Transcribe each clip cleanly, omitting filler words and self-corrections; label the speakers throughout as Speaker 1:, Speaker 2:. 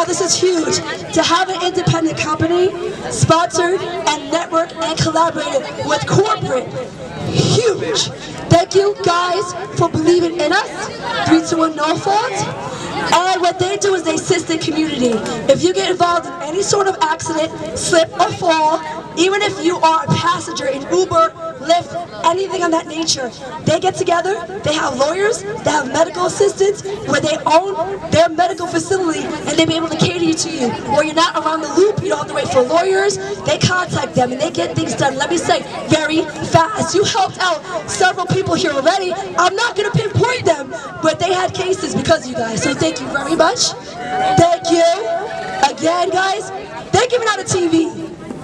Speaker 1: now this is huge. To have an independent company sponsored and networked and collaborated with corporate, huge. Thank you guys for believing in us. 321 No Fault. And what they do is they assist the community. If you get involved in any sort of accident, slip or fall, even if you are a passenger in Uber, Lyft, anything of that nature, they get together, they have lawyers, they have medical assistants, where they own their medical facility and they be able to cater you to you. Where you're not around the loop, you don't have to wait for lawyers, they contact them and they get things done, let me say, very fast. You helped out several people here already. I'm not going to pinpoint them, but they had cases because of you guys. So thank you very much. Thank you. Again, guys, they're giving out a TV.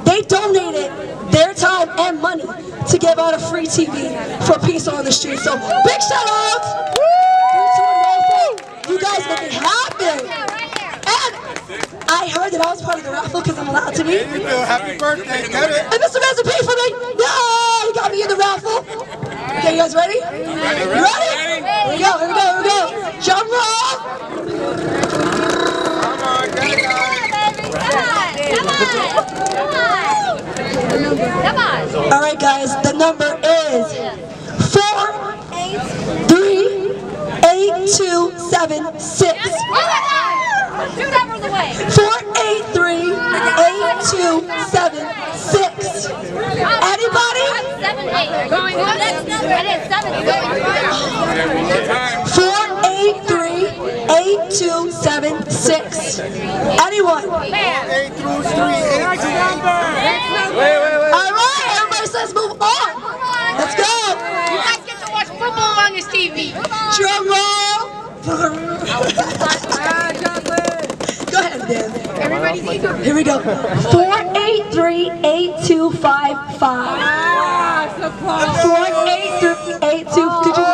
Speaker 1: They donated their time and money to give out a free TV for Peace on the Street. So big shout out. You guys make it happen. And I heard that I was part of the raffle because I'm allowed to be.
Speaker 2: Happy birthday, get it.
Speaker 1: And Mr. Manson paid for me. Yeah, he got me in the raffle. Okay, you guys ready? Ready? Here we go, here we go, here we go. Drum roll.
Speaker 2: Come on, get it, guys.
Speaker 3: Come on.
Speaker 1: All right, guys, the number is 483-8276.
Speaker 3: Two numbers away.
Speaker 1: 483-8276. Anybody?
Speaker 3: 7-8. Going on. Next number. It is
Speaker 1: 483-8276. Anyone?
Speaker 2: 8 through 3. Next number.
Speaker 3: Wait.
Speaker 1: All right, everybody says move on. Let's go.
Speaker 3: You guys get to watch football on this TV.
Speaker 1: Drum roll. Go ahead, Dan.
Speaker 3: Everybody see them.
Speaker 1: Here we go. 483-8255. 483-82. Did you win?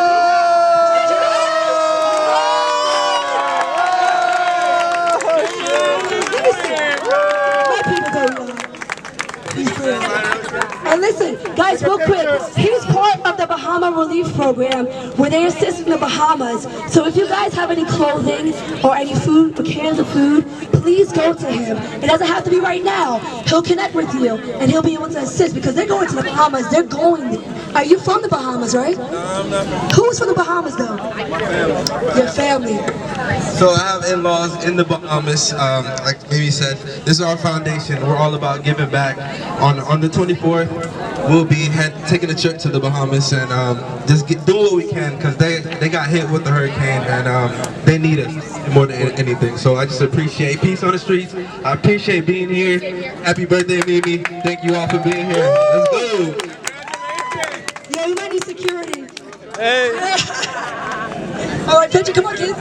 Speaker 1: And listen, guys, real quick, he's part of the Bahama Relief Program where they assist in the Bahamas. So if you guys have any clothing or any food or cans of food, please go to him. It doesn't have to be right now. He'll connect with you and he'll be able to assist because they're going to the Bahamas. They're going there. Are you from the Bahamas, right?
Speaker 2: No, I'm not from
Speaker 1: Who's from the Bahamas, though? Your family.
Speaker 4: So I have in-laws in the Bahamas. Like Mimi said, this is our foundation. We're all about giving back. On the 24th, we'll be taking a trip to the Bahamas and just doing what we can because they got hit with the hurricane and they need us more than anything. So I just appreciate Peace on the Streets. I appreciate being here. Happy birthday, Mimi. Thank you all for being here. Let's go.
Speaker 1: Yeah, you might need security.
Speaker 4: Hey.
Speaker 1: All right, Benji, come on, kids.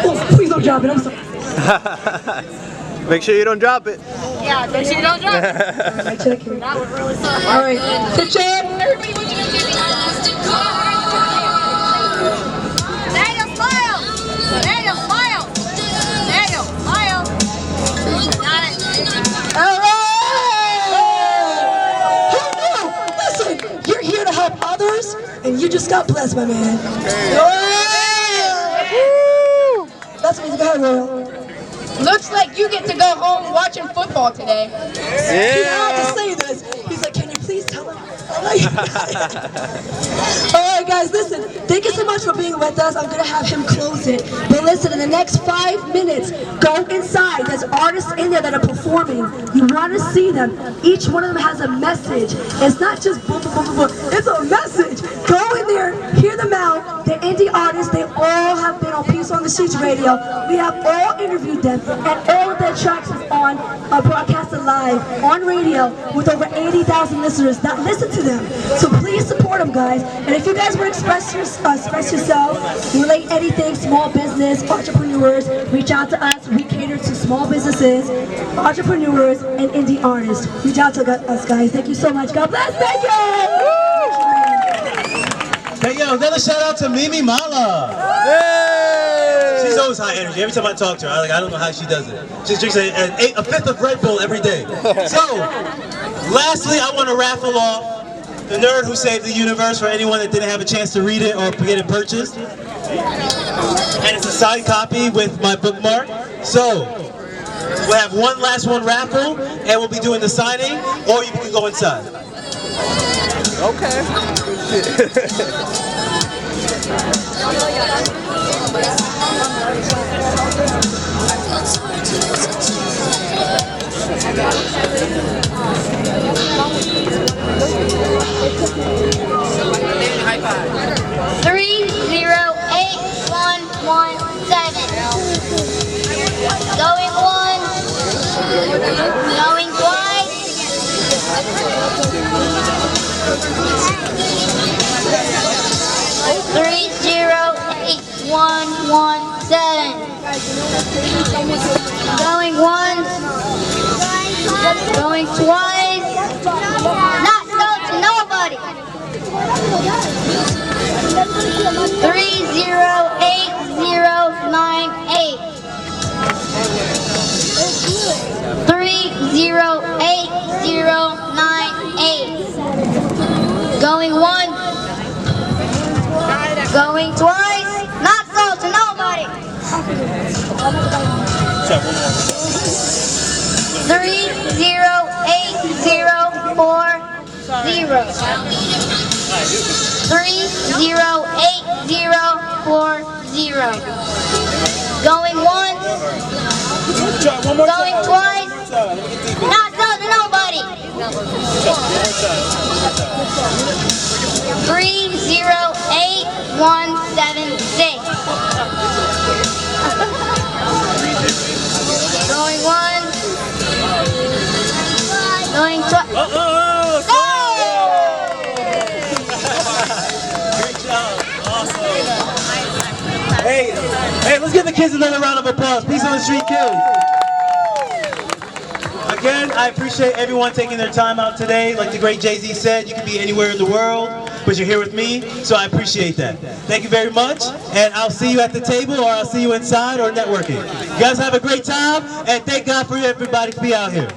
Speaker 1: Oh, please don't drop it. I'm sorry.
Speaker 5: Make sure you don't drop it.
Speaker 3: Yeah, make sure you don't drop it.
Speaker 1: All right, check here.
Speaker 3: That would really suck.
Speaker 1: All right, picture.
Speaker 3: Everybody, what you gonna do? Daniel, smile. Daniel, smile. Daniel, smile. Got it.
Speaker 1: All right. Who knew? Listen, you're here to help others, and you just got blessed, my man. Yeah. That's what he's got, Royal.
Speaker 3: Looks like you get to go home watching football today.
Speaker 1: He had to say this. He's like, can you please tell him? All right, guys, listen. Thank you so much for being with us. I'm going to have him close it. But listen, in the next 5 minutes, go inside. There's artists in there that are performing. You want to see them. Each one of them has a message. It's not just boom, boom, boom, boom, boom. It's a message. Go in there, hear them out. They're indie artists. They all have been on Peace on the Streets Radio. We have all interviewed them, and all of their tracks is on broadcasted live on radio with over 80,000 listeners that listen to them. So please support them, guys. And if you guys want to express yourself, relate anything, small business, entrepreneurs, reach out to us. We cater to small businesses, entrepreneurs, and indie artists. Reach out to us, guys. Thank you so much. God bless. Thank you.
Speaker 6: Hey, yo, another shout out to Mimi Mala. She's always high energy. Every time I talk to her, I don't know how she does it. She drinks a fifth of Red Bull every day. So, lastly, I want to raffle off The Nerd Who Saved the Universe for anyone that didn't have a chance to read it or get it purchased. And it's a signed copy with my bookmark. So, we'll have one last one raffle, and we'll be doing the signing, or you can go inside.
Speaker 5: Okay.
Speaker 7: 308-117. Going once. Going twice. 308-117. Going once. Going twice. Not sold to nobody. 308-098. 308-098. Going once. Going twice. Not sold to nobody. 308-040. Going once. Going twice. Not sold to nobody. 308-176. Going once. Going twice.
Speaker 6: Great job. Awesome. Hey, let's give the kids another round of applause. Peace on the Street Kids. Again, I appreciate everyone taking their time out today. Like the great Jay-Z said, you can be anywhere in the world, but you're here with me, so I appreciate that. Thank you very much, and I'll see you at the table, or I'll see you inside, or networking. You guys have a great time, and thank God for everybody to be out here.